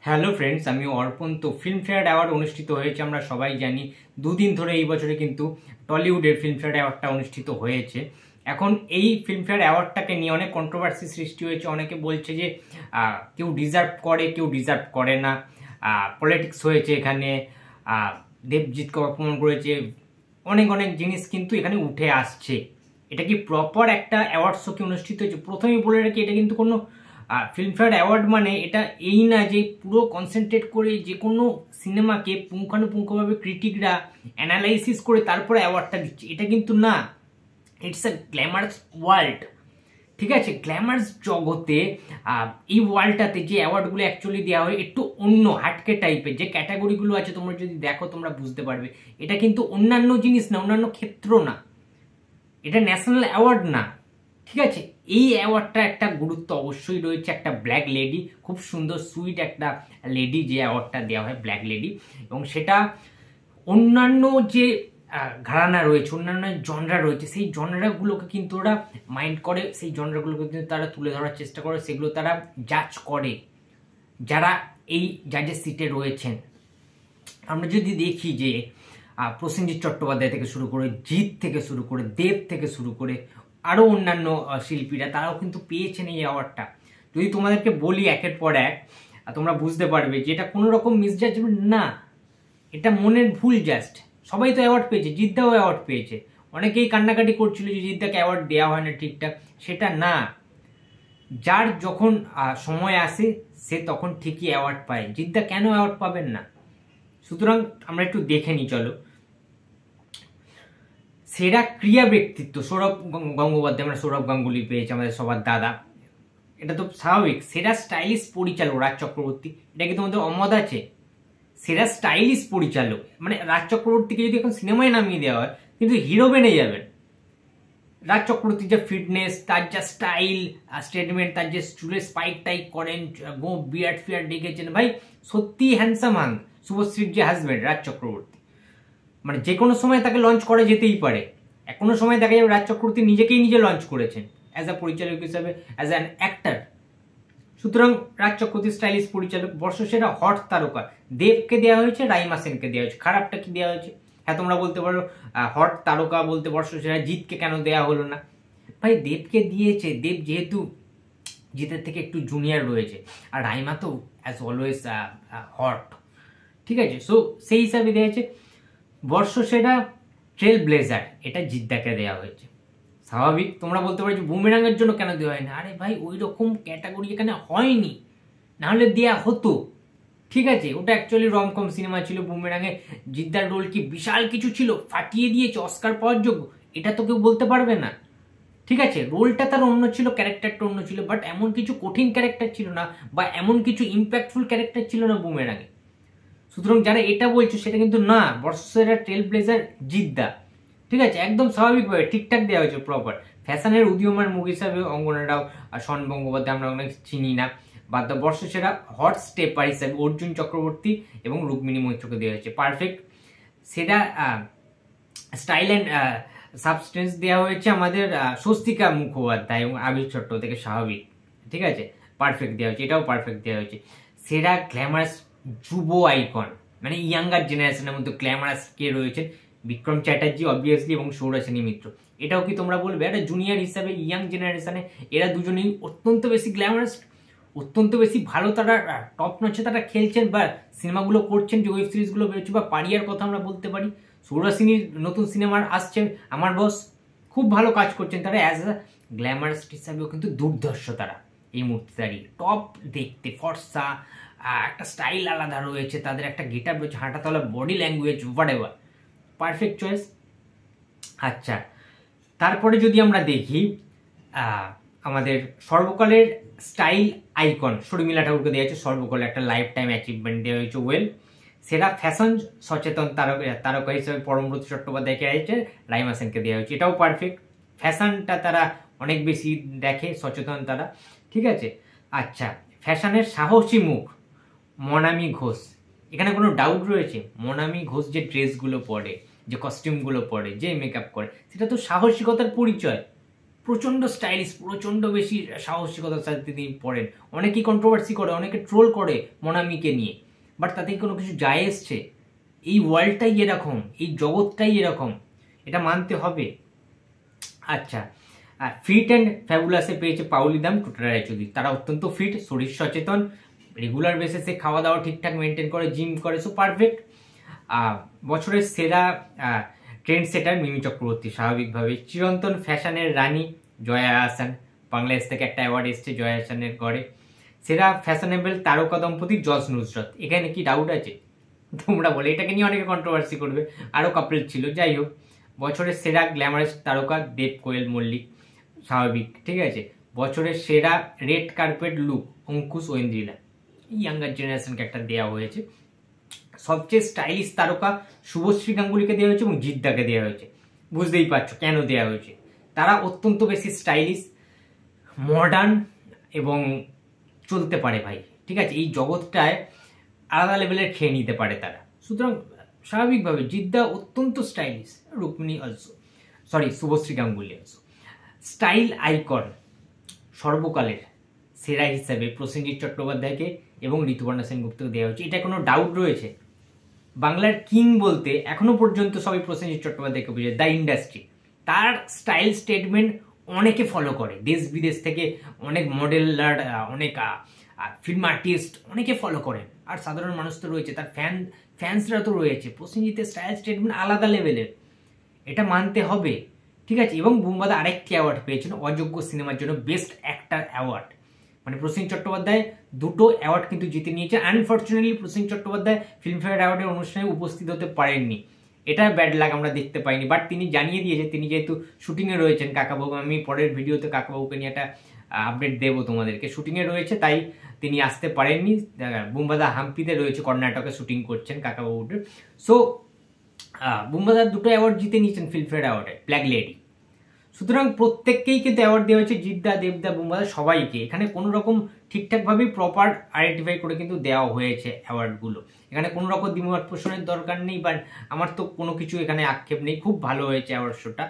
Hello friends, আমি অর্পণ। তো ফিল্মফেয়ার অ্যাওয়ার্ড অনুষ্ঠিত হয়েছে, আমরা সবাই জানি। দুদিন ধরে এই বছরে কিন্তু টলিউডের ফিল্মফেয়ার অ্যাওয়ার্ডটা অনুষ্ঠিত হয়েছে। এখন এই ফিল্মফেয়ার অ্যাওয়ার্ডটাকে নিয়ে অনেক কন্ট্রোভার্সি সৃষ্টি হয়েছে। অনেকে বলছে যে কেউ ডিজার্ভ করে, কেউ ডিজার্ভ করে না, পলিটিক্স হয়েছে এখানে, দেবজিৎকে অপমান করেছে, অনেক অনেক জিনিস কিন্তু এখানে উঠে আসছে। এটা কি প্রপার একটা অ্যাওয়ার্ড শো কি অনুষ্ঠিত হয়েছে? প্রথমেই বলে রাখি, এটা কিন্তু কোনো ফিল্মফেয়ার অ্যাওয়ার্ড মানে এটা এই না যে পুরো কনসেন্ট্রেট করে যে কোনো সিনেমাকে পুঙ্খানুপুঙ্খভাবে ক্রিটিকরা অ্যানালাইসিস করে তারপরে অ্যাওয়ার্ডটা দিচ্ছে, এটা কিন্তু না। ইটস আ গ্ল্যামারাস ওয়ার্ল্ড, ঠিক আছে? গ্ল্যামারাস জগতে এই ওয়ার্ল্ডটাতে যে অ্যাওয়ার্ডগুলো অ্যাকচুয়ালি দেওয়া হয় একটু অন্য হাটকে টাইপের। যে ক্যাটাগরিগুলো আছে তোমরা যদি দেখো তোমরা বুঝতে পারবে এটা কিন্তু অন্যান্য জিনিস না, অন্যান্য ক্ষেত্র না, এটা ন্যাশনাল অ্যাওয়ার্ড না, ঠিক আছে? এই অ্যাওয়ার্ডটা একটা গুরুত্ব অবশ্যই রয়েছে। একটা ব্ল্যাক লেডি, খুব সুন্দর সুইট একটা লেডি, যে অ্যাওয়ার্ডটা দেওয়া হয় ব্ল্যাক লেডি, এবং সেটা অন্যান্য যে ঘরানা রয়েছে, অন্যান্য জনরা রয়েছে, সেই জনরাগুলোকে কিন্তু ওরা মাইন্ড করে, সেই জনরাগুলোকে কিন্তু তারা তুলে ধরার চেষ্টা করে, সেগুলো তারা জাজ করে যারা এই জাজের সিটে রয়েছেন। আমরা যদি দেখি যে প্রসেনজিৎ চট্টোপাধ্যায় থেকে শুরু করে, জিৎ থেকে শুরু করে, দেব থেকে শুরু করে আরও অন্যান্য শিল্পীরা, তারাও কিন্তু পেয়েছেন এই অ্যাওয়ার্ডটা। যদি তোমাদেরকে বলি একের পর এক, তোমরা বুঝতে পারবে যে এটা কোনো রকম মিসজাজমেন্ট না, এটা মনের ভুল জাস্ট। সবাই তো অ্যাওয়ার্ড পেয়েছে, জিদ্দাও অ্যাওয়ার্ড পেয়েছে। অনেকেই কান্নাকাটি করছিল যে জিদ্দাকে অ্যাওয়ার্ড দেওয়া হয় না ঠিকঠাক, সেটা না। যার যখন সময় আসে সে তখন ঠিকই অ্যাওয়ার্ড পায়। জিদ্দা কেন অ্যাওয়ার্ড পাবেন না? সুতরাং আমরা একটু দেখে নিই, চলো। সেরা ক্রিয়া ব্যক্তিত্ব সৌরভ গঙ্গোপাধ্যায়, আমরা সৌরভ গাঙ্গুলি পেয়েছে, আমাদের সবার দাদা, এটা তো স্বাভাবিক। সেরা স্টাইলিশ পরিচালক রাজ চক্রবর্তী, এটা কি তোমাদের অমত আছে? সেরা স্টাইলিশ পরিচালক মানে রাজ চক্রবর্তীকে যদি এখন সিনেমায় নামিয়ে দেওয়া হয় কিন্তু হিরো বেনে যাবেন। রাজ চক্রবর্তীর যে ফিটনেস, তার যা স্টাইল স্টেটমেন্ট, তার যে চুলে স্পাইক টাইক করেন, গো বিয়ার্ড ফিয়ার্ড ডেকেছেন, ভাই সত্যি হ্যান্ডসাম হাং। শুভশ্রীর যে হাজব্যান্ড রাজ চক্রবর্তী, মানে যে কোনো সময় তাকে লঞ্চ করা যেতেই পারে। কোনো সময় দেখা যাবে রাজ চক্রবর্তী নিজেকেই নিজে লঞ্চ করেছেন অ্যাজ আ পরিচালক হিসাবে, অ্যাজ অ্যান অ্যাক্টার। সুতরাং রাজ চক্রবর্তী স্টাইলিশ পরিচালক। বর্ষসেরা হট তারকা দেবকে দেওয়া হয়েছে, রাইমা সেনকে দেওয়া হয়েছে। খারাপটা কি দেওয়া হয়েছে? হ্যাঁ, তোমরা বলতে পারো হট তারকা বলতে বর্ষসেরা জিতকে কেন দেওয়া হলো না? ভাই দেবকে দিয়েছে, দেব যেহেতু জিতের থেকে একটু জুনিয়র রয়েছে, আর রাইমা তো অ্যাজ অলওয়েজ হট, ঠিক আছে? সো সেই হিসাবে দিয়েছে। বর্ষসেরা ট্রেল ব্লেজার, এটা জিদ্দাকে দেওয়া হয়েছে। স্বাভাবিক। তোমরা বলতে পারো যে বুমেরাঙের জন্য কেন দেওয়া হয় না? আরে ভাই, ওই রকম ক্যাটাগরি এখানে হয়নি, নাহলে দেয়া হতো, ঠিক আছে? ওটা অ্যাকচুয়ালি রমকম সিনেমা ছিল। বুমেরাঙে জিদ্দার রোল কি বিশাল কিছু ছিল, ফাটিয়ে দিয়েছে, অস্কার পাওয়ার যোগ্য, এটা তো কেউ বলতে পারবে না, ঠিক আছে? রোলটা তার অন্য ছিল, ক্যারেক্টারটা অন্য ছিল, বাট এমন কিছু কঠিন ক্যারেক্টার ছিল না, বা এমন কিছু ইম্প্যাক্টফুল ক্যারেক্টার ছিল না বুমেরাঙে। সুতরাং যারা এটা বলছো সেটা কিন্তু না। বর্ষসেরা ট্রেল ব্লেজার জিদ্দা, ঠিক আছে? একদম স্বাভাবিকভাবে ঠিকঠাক দেওয়া হয়েছে, প্রপার। ফ্যাশনের উদীয়মান মুখ হিসাবে অঙ্গনা রাও আর শন বঙ্গোপাধ্যায় আমরা অনেক চিনি না। বাদ দা বর্ষসেরা হট স্টেপার হিসাবে অর্জুন চক্রবর্তী এবং রুক্মিণী মৈত্রকে দেওয়া হয়েছে, পারফেক্ট। সেটা স্টাইল অ্যান্ড সাবস্টেন্স দেওয়া হয়েছে আমাদের স্বস্তিকা মুখোপাধ্যায় এবং আবির চট্ট থেকে, স্বাভাবিক, ঠিক আছে? পারফেক্ট দেওয়া হয়েছে, এটাও পারফেক্ট দেওয়া হয়েছে। সেরা গ্ল্যামারাস যুব আইকন মানে ইয়াঙ্গার জেনারেশনের মধ্যে গ্ল্যামারাস কে রয়েছেন? বিক্রম চ্যাটার্জি অবভিয়াসলি এবং সৌরসেনী মিত্র। এটাও কি তোমরা বলবে একটা জুনিয়র হিসাবে ইয়াং জেনারেশনে এরা দুজনেই অত্যন্ত বেশি গ্ল্যামারাস, অত্যন্ত বেশি ভালো, তারা টপ নচ্ছে তারা খেলছেন বা সিনেমাগুলো করছেন, যে ওয়েব সিরিজগুলো বেরোচ্ছে, বা পারিয়ার কথা আমরা বলতে পারি। সৌরসেনীর নতুন সিনেমার আসছে আমার বস, খুব ভালো কাজ করছেন তারা। অ্যাজ আ গ্ল্যামারাস হিসাবেও কিন্তু দুর্ধর্ষ তারা এই মুহূর্তে দাঁড়িয়ে, টপ দেখতে, ফর্সা, একটা স্টাইল আলাদা রয়েছে তাদের, একটা গেটআপ রয়েছে, হাঁটা তলা, body language, what ever, perfect choice. আচ্ছা, তারপরে যদি আমরা দেখি আমাদের সর্বকালের স্টাইল আইকন শর্মিলা ঠাকুরকে দেওয়া হয়েছে, সর্বকালের একটা লাইফ টাইম অ্যাচিভমেন্ট দেওয়া হয়েছে, ওয়েল। সেরা ফ্যাশন সচেতন তারকা হিসেবে পরমব্রত চট্টোপাধ্যায়কে হয়েছে, রাইমা সেনকে দেওয়া হয়েছে, এটাও পারফেক্ট। ফ্যাশনটা তারা অনেক বেশি দেখে, সচেতন তারা, ঠিক আছে? আচ্ছা, ফ্যাশনের সাহসী মুখ মনামি ঘোষ, এখানে কোনো ডাউট রয়েছে? মনামি ঘোষ যে ড্রেসগুলো পরে, যে কস্টিউমগুলো পরে, যে মেকআপ করে, সেটা তো সাহসিকতার পরিচয়, প্রচণ্ড স্টাইলিশ, প্রচণ্ড বেশি সাহসিকতার সাথে তিনি পড়েন। অনেকেই কন্ট্রোভার্সি করে, অনেকে ট্রোল করে মনামিকে নিয়ে, বাট তাতে কোনো কিছু যায় এসছে? এই ওয়ার্ল্ডটাই এরকম, এই জগৎটাই এরকম, এটা মানতে হবে। আচ্ছা, ফিট অ্যান্ড ফ্যাবুলাসে পেয়েছে পাউলি দাম, টুটরা রায়চৌধুরী। তারা অত্যন্ত ফিট, শরীর সচেতন, রেগুলার বেসিসে খাওয়া দাওয়া ঠিকঠাক মেনটেন করে, জিম করে, সো পারফেক্ট। বছরের সেরা ট্রেন্ড সেটার মিমি চক্রবর্তী স্বাভাবিকভাবে। চিরন্তন ফ্যাশনের রানী জয়া আহসান, বাংলাদেশ থেকে একটা অ্যাওয়ার্ড এসছে জয়া আহসানের ঘরে। সেরা ফ্যাশনেবল তারকা দম্পতি জজ নুসরত। এখানে কি ডাউট আছে? তোমরা বলে এটাকে নিয়ে অনেকে কন্ট্রোভার্সি করবে, আরও কাপল ছিল, যাই হোক। বছরের সেরা গ্ল্যামারাস তারকা দেব কোয়েল মল্লিক, স্বাভাবিক, ঠিক আছে। বছরের সেরা red carpet look Ankush Oindrila, younger জেনারেশনকে একটা দেওয়া হয়েছে। সবচেয়ে স্টাইলিশ তারকা শুভশ্রী গাঙ্গুলিকে দেওয়া হয়েছে এবং জিদ্দাকে দেওয়া হয়েছে। বুঝতেই পারছো কেন দেওয়া হয়েছে, তারা অত্যন্ত বেশি স্টাইলিশ, মডার্ন এবং চলতে পারে ভাই, ঠিক আছে। এই জগৎটায় আলাদা লেভেলের খেয়ে নিতে পারে তারা, সুতরাং স্বাভাবিকভাবে জিদ্দা অত্যন্ত stylish, Rukmini also, Subhashree Ganguly also. Style icon সর্বকালের সেরা হিসাবে প্রসেনজিৎ চট্টোপাধ্যায়কে এবং ঋতুপর্ণা সেনগুপ্তকে দেওয়া হয়েছে। এটা কোনো ডাউট রয়েছে? বাংলার কিং বলতে এখনো পর্যন্ত সবাই প্রসেনজিৎ চট্টোপাধ্যায়কে বুঝে, দ্য ইন্ডাস্ট্রি। তার স্টাইল স্টেটমেন্ট অনেকে ফলো করে, দেশ বিদেশ থেকে অনেক মডেলার, অনেক ফিল্ম আর্টিস্ট অনেকে ফলো করেন, আর সাধারণ মানুষ তো রয়েছে, তার ফ্যান্সরা তো রয়েছে। প্রসেনজিতের স্টাইল স্টেটমেন্ট আলাদা লেভেলের, এটা মানতে হবে, ঠিক আছে। এবং বুম্বাদা আরেকটি অ্যাওয়ার্ড পেয়েছেন অযোগ্য সিনেমার জন্য, বেস্ট অ্যাক্টর অ্যাওয়ার্ড। মানে প্রসেনজিৎ চট্টোপাধ্যায় দুটো অ্যাওয়ার্ড কিন্তু জিতে নিয়েছে। আনফর্চুনেটলি প্রসেনজিৎ চট্টোপাধ্যায় ফিল্মফেয়ার অ্যাওয়ার্ডের অনুষ্ঠানে উপস্থিত হতে পারেননি, এটা ব্যাড লাগ, আমরা দেখতে পাইনি। বাট তিনি জানিয়ে দিয়েছে, তিনি যেহেতু শুটিংয়ে রয়েছেন কাকাবাবু, আমি পরের ভিডিওতে কাকাবাবুকে নিয়ে একটা আপডেট দেবো তোমাদেরকে, শুটিংয়ে রয়েছে তাই তিনি আসতে পারেননি। বুম্বাদা হাম্পিতে রয়েছে, কর্ণাটকে শুটিং করছেন কাকাবাবুদের। সো বুম্বাদার দুটো অ্যাওয়ার্ড জিতে নিয়েছেন ফিল্মফেয়ার অ্যাওয়ার্ডে, ব্ল্যাক লেডি। সুতরাং প্রত্যেককেই কিন্তু অ্যাওয়ার্ড দেওয়া হয়েছে, জিদ্দা, দেবদা, বুম্বাদা সবাইকে। এখানে কোনো রকম ঠিকঠাকভাবেই প্রপার আইডেন্টিফাই করে কিন্তু দেওয়া হয়েছে অ্যাওয়ার্ডগুলো। এখানে কোনো রকম দ্বিমত পোষণের দরকার নেই, বাট আমার তো কোনো কিছু এখানে আক্ষেপ নেই, খুব ভালো হয়েছে অ্যাওয়ার্ড শোটা।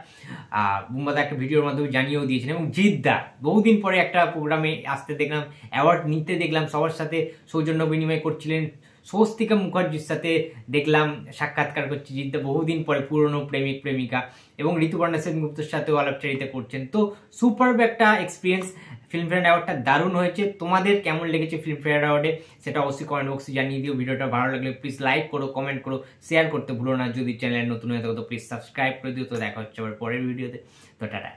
বুম্বাদা একটা ভিডিওর মাধ্যমে জানিয়েও দিয়েছেন, এবং জিদ্দা বহুদিন পরে একটা প্রোগ্রামে আসতে দেখলাম, অ্যাওয়ার্ড নিতে দেখলাম, সবার সাথে সৌজন্য বিনিময় করছিলেন। স্বস্তিকা মুখার্জির সাথে দেখলাম সাক্ষাৎকার করছে জিদ্দা, বহুদিন পরে, পুরনো প্রেমিক প্রেমিকা, এবং ঋতুপর্ণা সেনগুপ্তের সাথেও আলাপচারিতা করছেন। তো সুপারব একটা এক্সপিরিয়েন্স। ফিল্মফেয়ার অ্যাওয়ার্ডটা দারুণ হয়েছে। তোমাদের কেমন লেগেছে ফিল্মফেয়ার অ্যাওয়ার্ডে সেটা অবশ্যই কমেন্ট বক্সে জানিয়ে দিও। ভিডিওটা ভালো লাগলে প্লিজ লাইক করো, কমেন্ট করো, শেয়ার করতে ভুলো না। যদি চ্যানেল নতুন হয়ে থাকো তো প্লিজ সাবস্ক্রাইব করে দিও। তো দেখা হচ্ছে আবার পরের ভিডিওতে। তো টাটা।